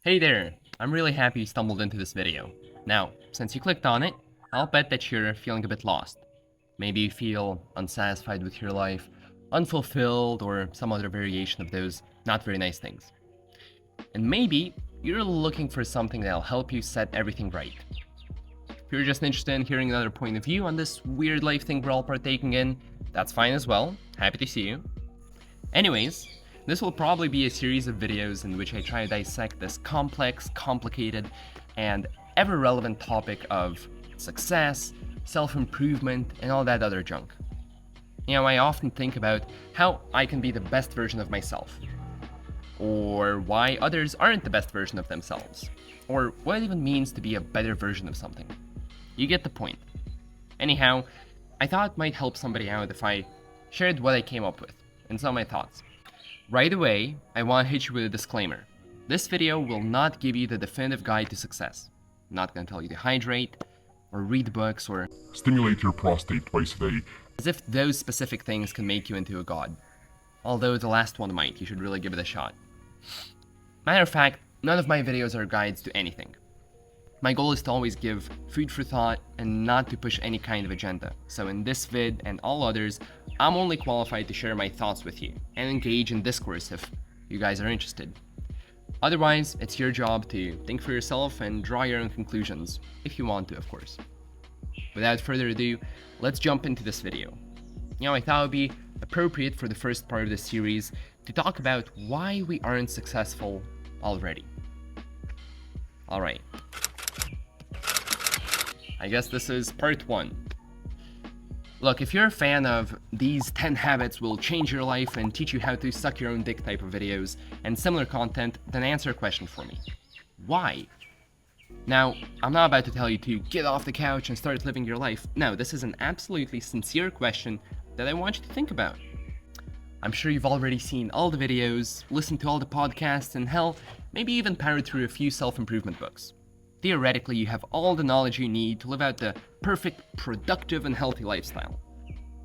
Hey there! I'm really happy you stumbled into this video. Now, since you clicked on it, I'll bet that you're feeling a bit lost. Maybe you feel unsatisfied with your life, unfulfilled, or some other variation of those not very nice things. And maybe you're looking for something that'll help you set everything right. If you're just interested in hearing another point of view on this weird life thing we're all partaking in, that's fine as well. Happy to see you. Anyways, this will probably be a series of videos in which I try to dissect this complex, complicated, and ever-relevant topic of success, self-improvement, and all that other junk. I often think about how I can be the best version of myself, or why others aren't the best version of themselves, or what it even means to be a better version of something. You get the point. Anyhow, I thought it might help somebody out if I shared what I came up with and some of my thoughts. Right away, I want to hit you with a disclaimer. This video will not give you the definitive guide to success. I'm not going to tell you to hydrate, or read books, or stimulate your prostate twice a day. as if those specific things can make you into a god. Although the last one might, you should really give it a shot. Matter of fact, none of my videos are guides to anything. My goal is to always give food for thought and not to push any kind of agenda. So in this vid and all others, I'm only qualified to share my thoughts with you and engage in discourse if you guys are interested. Otherwise, it's your job to think for yourself and draw your own conclusions, if you want to, of course. Without further ado, let's jump into this video. I thought it would be appropriate for the first part of this series to talk about why we aren't successful already. Alright. I guess this is part 1. Look, if you're a fan of these 10 habits will change your life and teach you how to suck your own dick type of videos and similar content, then answer a question for me. Why? Now, I'm not about to tell you to get off the couch and start living your life. No, this is an absolutely sincere question that I want you to think about. I'm sure you've already seen all the videos, listened to all the podcasts, and hell, maybe even powered through a few self-improvement books. Theoretically, you have all the knowledge you need to live out the perfect, productive, and healthy lifestyle.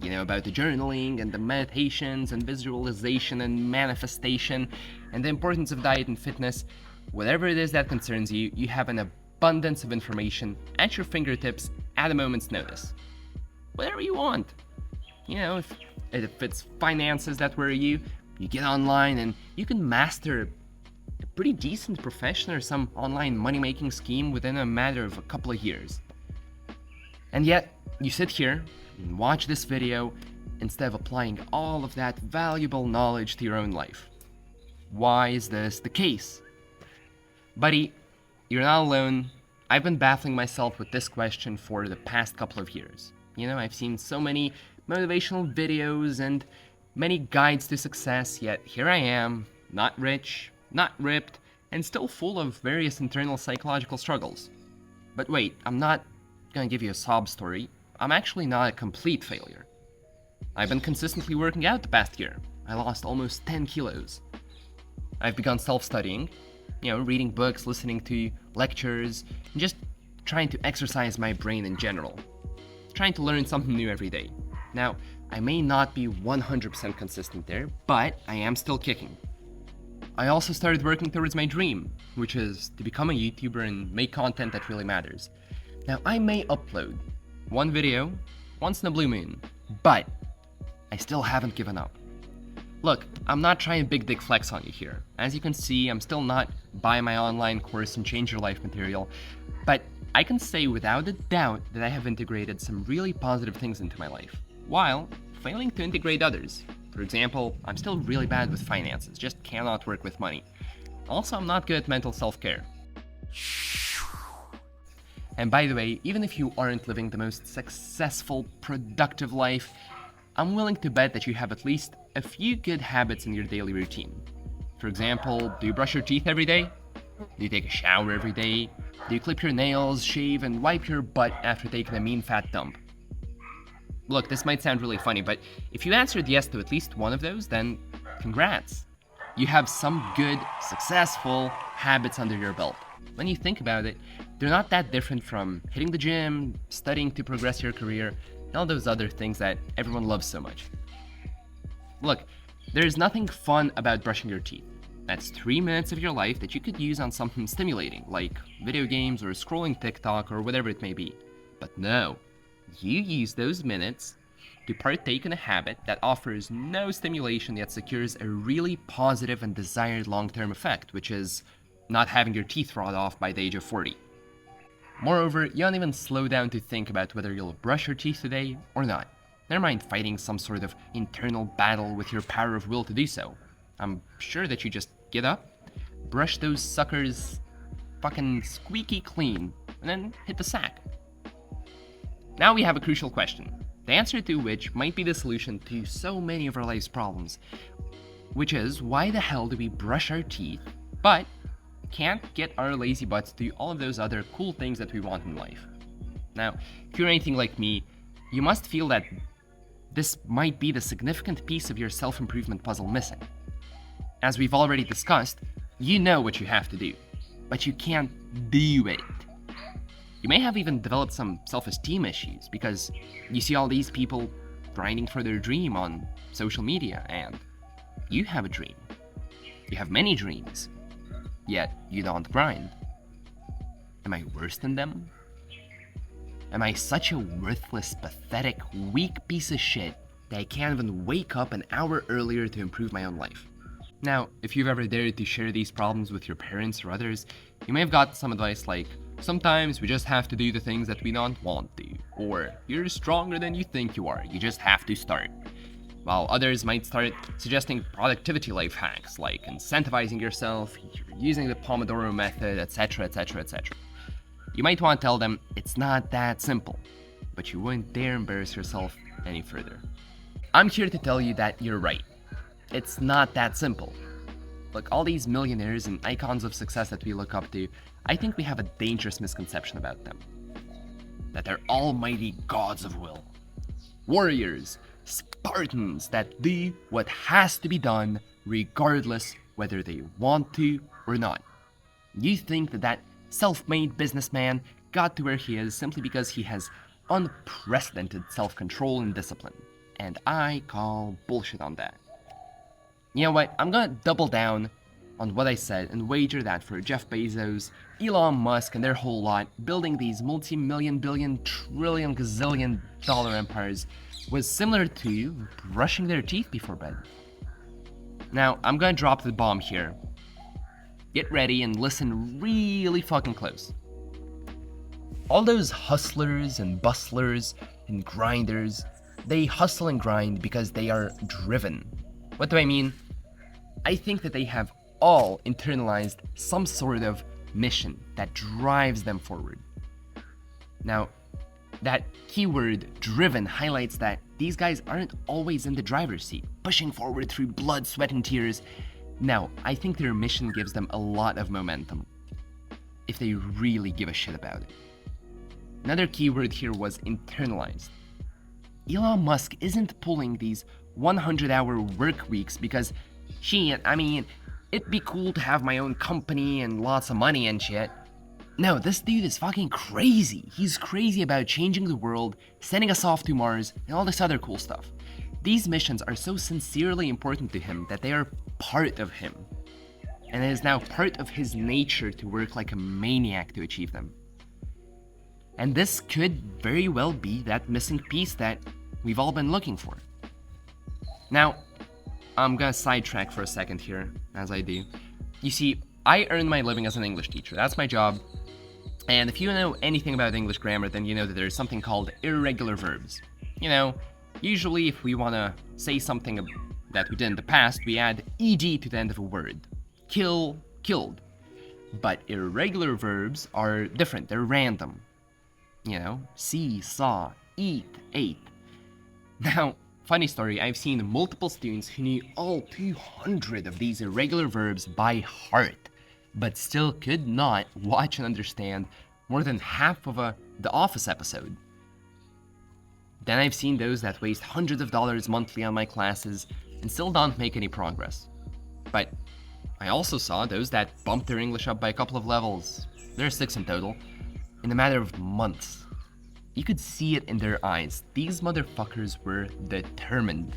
You know about the journaling, and the meditations, and visualization, and manifestation, and the importance of diet and fitness. Whatever it is that concerns you, you have an abundance of information at your fingertips at a moment's notice. Whatever you want. If it's finances that worry you, you get online and you can master a pretty decent profession or some online money-making scheme within a matter of a couple of years. And yet, you sit here and watch this video instead of applying all of that valuable knowledge to your own life. Why is this the case? Buddy, you're not alone. I've been baffling myself with this question for the past couple of years. I've seen so many motivational videos and many guides to success, yet here I am, not rich, not ripped, and still full of various internal psychological struggles. But wait, I'm not gonna give you a sob story. I'm actually not a complete failure. I've been consistently working out the past year. I lost almost 10 kilos. I've begun self-studying, reading books, listening to lectures, and just trying to exercise my brain in general. Trying to learn something new every day. Now, I may not be 100% consistent there, but I am still kicking. I also started working towards my dream, which is to become a YouTuber and make content that really matters. Now, I may upload one video once in a blue moon, but I still haven't given up. Look, I'm not trying to big dick flex on you here. As you can see, I'm still not buy my online course and change your life material, but I can say without a doubt that I have integrated some really positive things into my life, while failing to integrate others. For example, I'm still really bad with finances, just cannot work with money. Also, I'm not good at mental self-care. And by the way, even if you aren't living the most successful, productive life, I'm willing to bet that you have at least a few good habits in your daily routine. For example, do you brush your teeth every day? Do you take a shower every day? Do you clip your nails, shave, and wipe your butt after taking a mean fat dump? Look, this might sound really funny, but if you answered yes to at least one of those, then congrats. You have some good, successful habits under your belt. When you think about it, they're not that different from hitting the gym, studying to progress your career, and all those other things that everyone loves so much. Look, there is nothing fun about brushing your teeth. That's 3 minutes of your life that you could use on something stimulating, like video games or scrolling TikTok or whatever it may be. But no, you use those minutes to partake in a habit that offers no stimulation yet secures a really positive and desired long-term effect, which is not having your teeth rot off by the age of 40. Moreover, you don't even slow down to think about whether you'll brush your teeth today or not. Never mind fighting some sort of internal battle with your power of will to do so. I'm sure that you just get up, brush those suckers fucking squeaky clean, and then hit the sack. Now we have a crucial question, the answer to which might be the solution to so many of our life's problems, which is, why the hell do we brush our teeth, but can't get our lazy butts to do all of those other cool things that we want in life? Now, if you're anything like me, you must feel that this might be the significant piece of your self-improvement puzzle missing. As we've already discussed, you know what you have to do, but you can't do it. You may have even developed some self-esteem issues because you see all these people grinding for their dream on social media, and you have a dream. You have many dreams, yet you don't grind. Am I worse than them? Am I such a worthless, pathetic, weak piece of shit that I can't even wake up an hour earlier to improve my own life? Now, if you've ever dared to share these problems with your parents or others, you may have got some advice like, sometimes we just have to do the things that we don't want to, or you're stronger than you think you are, you just have to start. While others might start suggesting productivity life hacks like incentivizing yourself, using the Pomodoro method, etc, etc, etc. You might want to tell them it's not that simple, but you wouldn't dare embarrass yourself any further. I'm here to tell you that you're right. It's not that simple. Look, all these millionaires and icons of success that we look up to, I think we have a dangerous misconception about them. That they're almighty gods of will. Warriors, Spartans that do what has to be done regardless whether they want to or not. You think that that self-made businessman got to where he is simply because he has unprecedented self-control and discipline. And I call bullshit on that. You know what, I'm gonna double down on what I said and wager that for Jeff Bezos, Elon Musk and their whole lot, building these multi-million, billion, trillion, gazillion dollar empires was similar to brushing their teeth before bed. Now, I'm gonna drop the bomb here. Get ready and listen really fucking close. All those hustlers and bustlers and grinders, they hustle and grind because they are driven. What do I mean? I think that they have all internalized some sort of mission that drives them forward. Now, that keyword driven highlights that these guys aren't always in the driver's seat, pushing forward through blood, sweat, and tears. Now, I think their mission gives them a lot of momentum, if they really give a shit about it. Another keyword here was internalized. Elon Musk isn't pulling these 100-hour work weeks because it'd be cool to have my own company and lots of money and shit. No, this dude is fucking crazy. He's crazy about changing the world, sending us off to Mars, and all this other cool stuff. These missions are so sincerely important to him that they are part of him. And it is now part of his nature to work like a maniac to achieve them. And this could very well be that missing piece that we've all been looking for. Now, I'm gonna sidetrack for a second here, as I do. You see, I earn my living as an English teacher. That's my job. And if you know anything about English grammar, then you know that there's something called irregular verbs. You know, usually if we want to say something that we did in the past, we add ed to the end of a word. Kill, killed. But irregular verbs are different. They're random. You know, see, saw, eat, ate. Now, funny story, I've seen multiple students who knew all 200 of these irregular verbs by heart, but still could not watch and understand more than half of The Office episode. Then I've seen those that waste hundreds of dollars monthly on my classes and still don't make any progress. But I also saw those that bumped their English up by a couple of levels, there are 6 in total, in a matter of months. You could see it in their eyes. These motherfuckers were determined.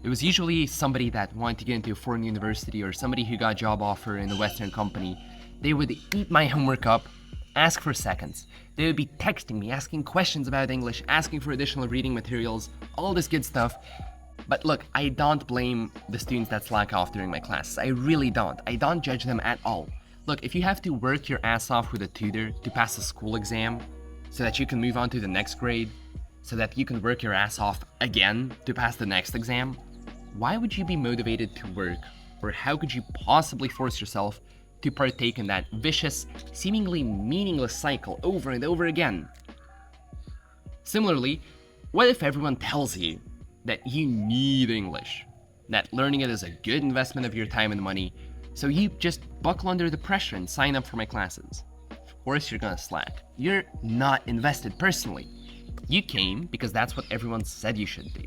It was usually somebody that wanted to get into a foreign university or somebody who got a job offer in a Western company. They would eat my homework up, ask for seconds. They would be texting me, asking questions about English, asking for additional reading materials, all this good stuff. But look, I don't blame the students that slack off during my classes. I really don't. I don't judge them at all. Look, if you have to work your ass off with a tutor to pass a school exam so that you can move on to the next grade, so that you can work your ass off again to pass the next exam, why would you be motivated to work? Or how could you possibly force yourself to partake in that vicious, seemingly meaningless cycle over and over again? Similarly, what if everyone tells you that you need English, that learning it is a good investment of your time and money, so you just buckle under the pressure and sign up for my classes? Of course you're gonna slack. You're not invested personally. You came because that's what everyone said you should do.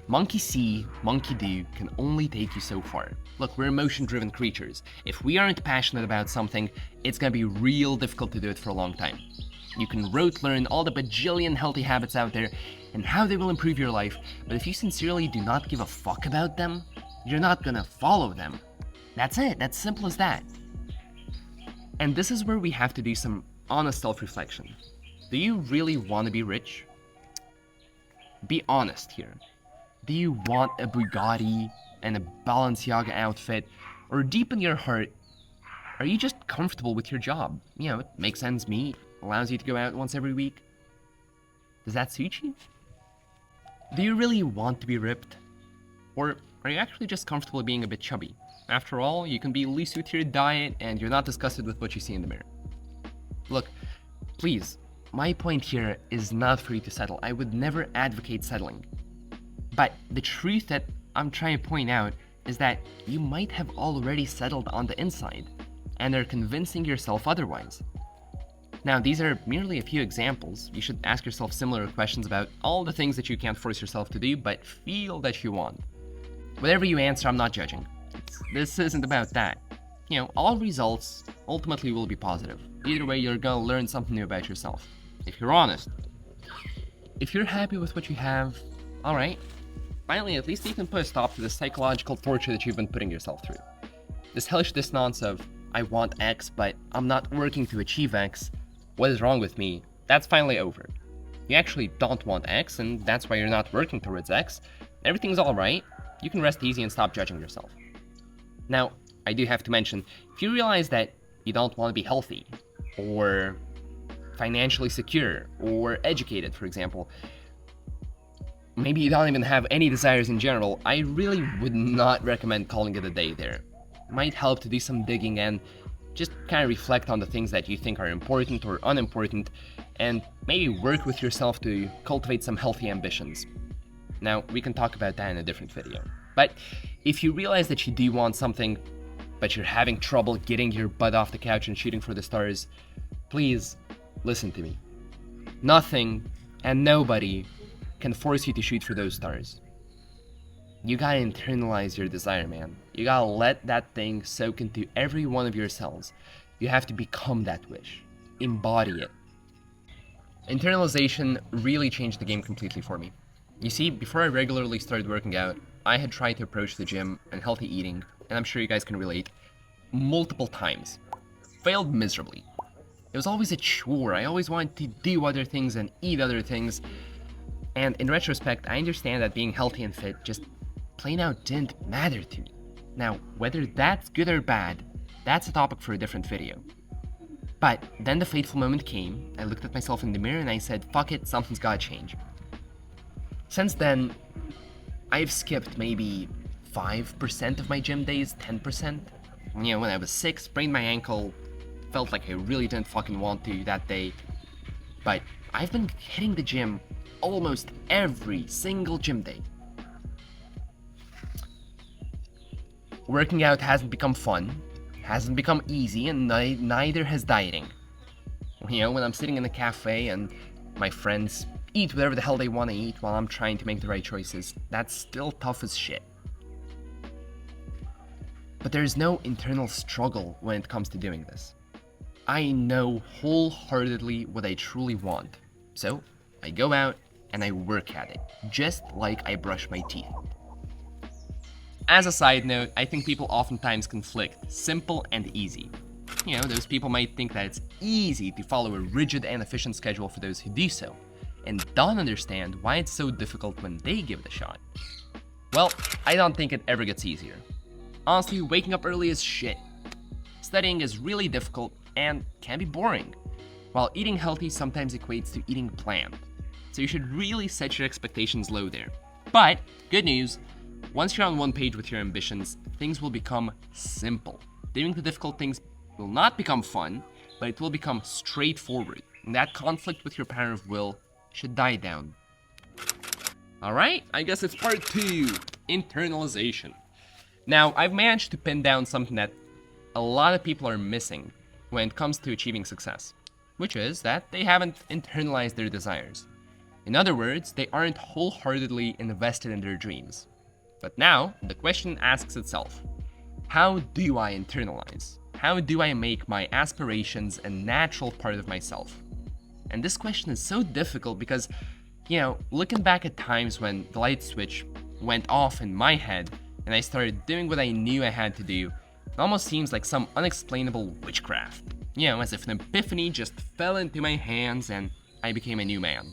Monkey see, monkey do can only take you so far. Look, we're emotion-driven creatures. If we aren't passionate about something, it's gonna be real difficult to do it for a long time. You can rote learn all the bajillion healthy habits out there and how they will improve your life, but if you sincerely do not give a fuck about them, you're not gonna follow them. That's it, that's simple as that. And this is where we have to do some honest self-reflection. Do you really want to be rich? Be honest here. Do you want a Bugatti and a Balenciaga outfit? Or deep in your heart, are you just comfortable with your job? You know, it makes ends meet, allows you to go out once every week. Does that suit you? Do you really want to be ripped? Or are you actually just comfortable being a bit chubby? After all, you can be loose with your diet and you're not disgusted with what you see in the mirror. Look, please, my point here is not for you to settle. I would never advocate settling. But the truth that I'm trying to point out is that you might have already settled on the inside and are convincing yourself otherwise. Now, these are merely a few examples. You should ask yourself similar questions about all the things that you can't force yourself to do but feel that you want. Whatever you answer, I'm not judging. This isn't about that. You know, all results ultimately will be positive. Either way, you're gonna learn something new about yourself, if you're honest. If you're happy with what you have, alright. Finally, at least you can put a stop to the psychological torture that you've been putting yourself through. This hellish dissonance of, I want X, but I'm not working to achieve X. What is wrong with me? That's finally over. You actually don't want X, and that's why you're not working towards X. Everything's alright. You can rest easy and stop judging yourself. Now, I do have to mention, if you realize that you don't want to be healthy, or financially secure, or educated, for example, maybe you don't even have any desires in general, I really would not recommend calling it a day there. It might help to do some digging and just kind of reflect on the things that you think are important or unimportant, and maybe work with yourself to cultivate some healthy ambitions. Now, we can talk about that in a different video. But if you realize that you do want something, but you're having trouble getting your butt off the couch and shooting for the stars, please listen to me. Nothing and nobody can force you to shoot for those stars. You gotta internalize your desire, man. You gotta let that thing soak into every one of your cells. You have to become that wish. Embody it. Internalization really changed the game completely for me. You see, before I regularly started working out, I had tried to approach the gym and healthy eating, and I'm sure you guys can relate, multiple times. Failed miserably. It was always a chore. I always wanted to do other things and eat other things. And in retrospect, I understand that being healthy and fit just plain out didn't matter to me. Now, whether that's good or bad, that's a topic for a different video. But then the fateful moment came. I looked at myself in the mirror and I said, fuck it, something's gotta change. Since then, I've skipped maybe 5% of my gym days, 10%. You know, when I was 6, sprained my ankle, felt like I really didn't fucking want to that day. But I've been hitting the gym almost every single gym day. Working out hasn't become fun, hasn't become easy, and neither has dieting. You know, when I'm sitting in a cafe and my friends eat whatever the hell they want to eat while I'm trying to make the right choices, that's still tough as shit. But there's no internal struggle when it comes to doing this. I know wholeheartedly what I truly want. So, I go out, and I work at it, just like I brush my teeth. As a side note, I think people oftentimes conflict simple and easy. Those people might think that it's easy to follow a rigid and efficient schedule for those who do so, and don't understand why it's so difficult when they give it a shot. Well, I don't think it ever gets easier. Honestly, waking up early is shit. Studying is really difficult and can be boring, while eating healthy sometimes equates to eating bland. So you should really set your expectations low there. But, good news, once you're on one page with your ambitions, things will become simple. Doing the difficult things will not become fun, but it will become straightforward, and that conflict with your power of will should die down. Alright, I guess it's part 2, internalization. Now, I've managed to pin down something that a lot of people are missing when it comes to achieving success, which is that they haven't internalized their desires. In other words, they aren't wholeheartedly invested in their dreams. But now, the question asks itself, how do I internalize? How do I make my aspirations a natural part of myself? And this question is so difficult because, looking back at times when the light switch went off in my head and I started doing what I knew I had to do, it almost seems like some unexplainable witchcraft. As if an epiphany just fell into my hands and I became a new man.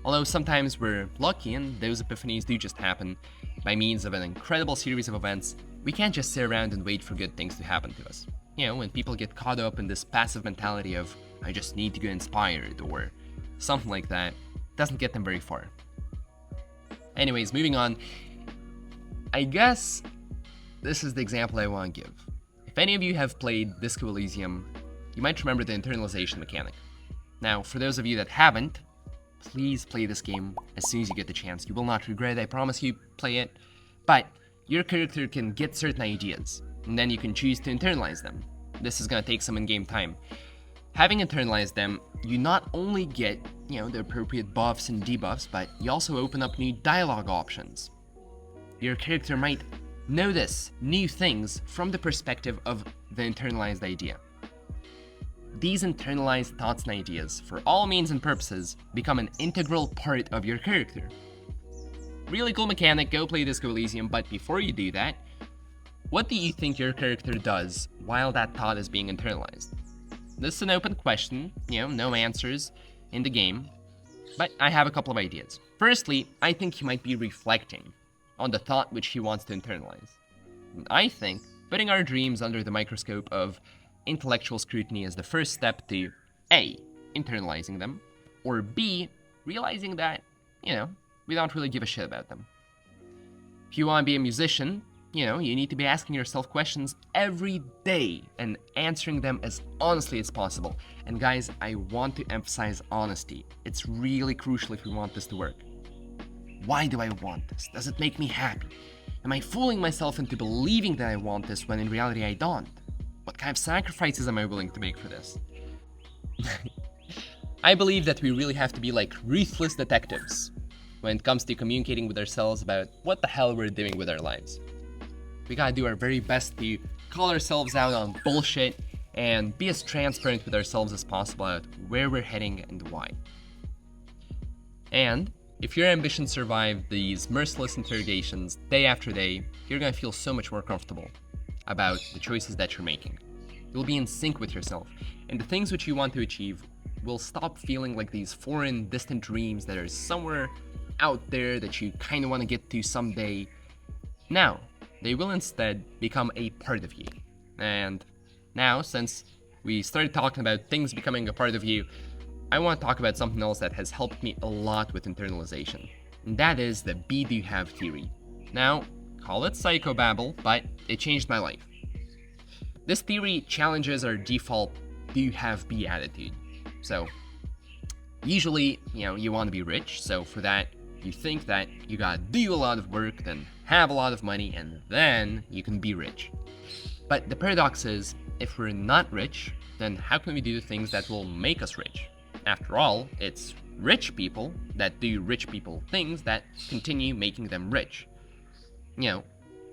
Although sometimes we're lucky and those epiphanies do just happen by means of an incredible series of events, we can't just sit around and wait for good things to happen to us. When people get caught up in this passive mentality of, I just need to get inspired, or something like that, it doesn't get them very far. Anyways, moving on. I guess this is the example I want to give. If any of you have played Disco Elysium, you might remember the internalization mechanic. Now, for those of you that haven't, please play this game as soon as you get the chance. You will not regret it, I promise you, play it. But your character can get certain ideas, and then you can choose to internalize them. This is going to take some in-game time. Having internalized them, you not only get, the appropriate buffs and debuffs, but you also open up new dialogue options. Your character might notice new things from the perspective of the internalized idea. These internalized thoughts and ideas, for all means and purposes, become an integral part of your character. Really cool mechanic, go play Disco Elysium, but before you do that, what do you think your character does while that thought is being internalized? This is an open question, no answers in the game, but I have a couple of ideas. Firstly, I think he might be reflecting on the thought which he wants to internalize. And I think putting our dreams under the microscope of intellectual scrutiny is the first step to A, internalizing them, or B, realizing that, we don't really give a shit about them. If you want to be a musician, you need to be asking yourself questions every day and answering them as honestly as possible. And guys, I want to emphasize honesty. It's really crucial if we want this to work. Why do I want this? Does it make me happy? Am I fooling myself into believing that I want this when in reality I don't? What kind of sacrifices am I willing to make for this? I believe that we really have to be like ruthless detectives when it comes to communicating with ourselves about what the hell we're doing with our lives. We gotta do our very best to call ourselves out on bullshit and be as transparent with ourselves as possible about where we're heading and why. And if your ambitions survive these merciless interrogations day after day, you're gonna feel so much more comfortable about the choices that you're making. You'll be in sync with yourself, and the things which you want to achieve will stop feeling like these foreign, distant dreams that are somewhere out there that you kind of want to get to someday. Now, they will instead become a part of you. And now, since we started talking about things becoming a part of you, I want to talk about something else that has helped me a lot with internalization. And that is the be do have theory. Now, call it psychobabble, but it changed my life. This theory challenges our default do have be attitude. So, usually, you want to be rich, so for that, you think that you gotta do a lot of work, then have a lot of money, and then you can be rich. But the paradox is, if we're not rich, then how can we do the things that will make us rich? After all, it's rich people that do rich people things that continue making them rich.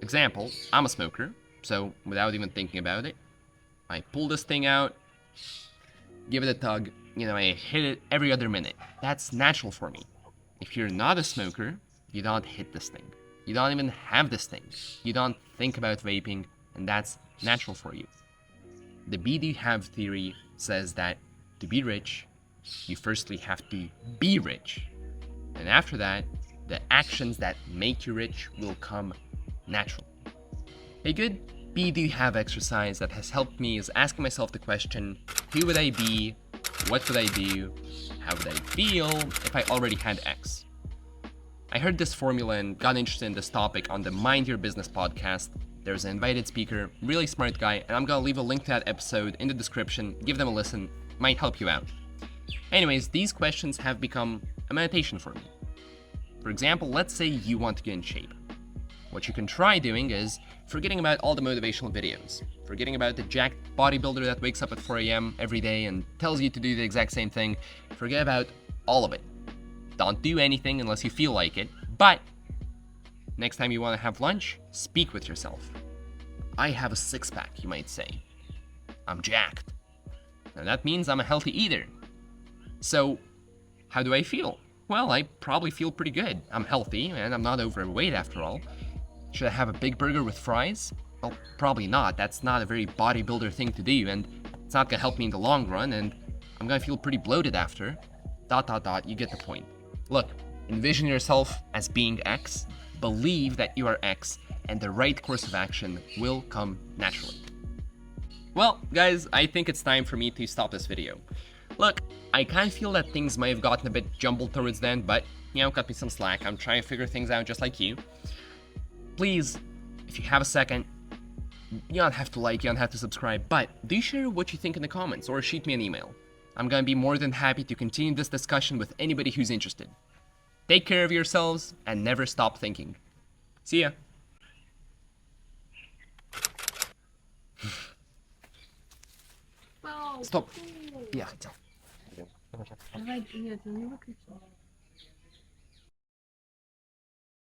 Example, I'm a smoker, so without even thinking about it, I pull this thing out, give it a tug, I hit it every other minute. That's natural for me. If you're not a smoker, you don't hit this thing. You don't even have this thing. You don't think about vaping, and that's natural for you. The be do have theory says that to be rich, you firstly have to be rich. And after that, the actions that make you rich will come naturally. A good be do have exercise that has helped me is asking myself the question, who would I be? What would I do? How would I feel if I already had X? I heard this formula and got interested in this topic on the Mind Your Business podcast. There's an invited speaker, really smart guy, and I'm gonna leave a link to that episode in the description. Give them a listen, might help you out. Anyways, these questions have become a meditation for me. For example, let's say you want to get in shape. What you can try doing is forgetting about all the motivational videos, forgetting about the jacked bodybuilder that wakes up at 4 a.m. every day and tells you to do the exact same thing. Forget about all of it. Don't do anything unless you feel like it, but next time you want to have lunch, speak with yourself. I have a six-pack, you might say. I'm jacked. Now that means I'm a healthy eater. So, how do I feel? Well, I probably feel pretty good. I'm healthy, and I'm not overweight after all. Should I have a big burger with fries? Well, probably not. That's not a very bodybuilder thing to do, and it's not gonna help me in the long run, and I'm gonna feel pretty bloated after. ... You get the point. Look, envision yourself as being X, believe that you are X, and the right course of action will come naturally. Well, guys, I think it's time for me to stop this video. Look, I kind of feel that things might have gotten a bit jumbled towards then, but, cut me some slack. I'm trying to figure things out just like you. Please, if you have a second, you don't have to like, you don't have to subscribe, but do share what you think in the comments or shoot me an email. I'm gonna be more than happy to continue this discussion with anybody who's interested. Take care of yourselves and never stop thinking. See ya. Стоп. Я хотел. Давай, нет, не выключай.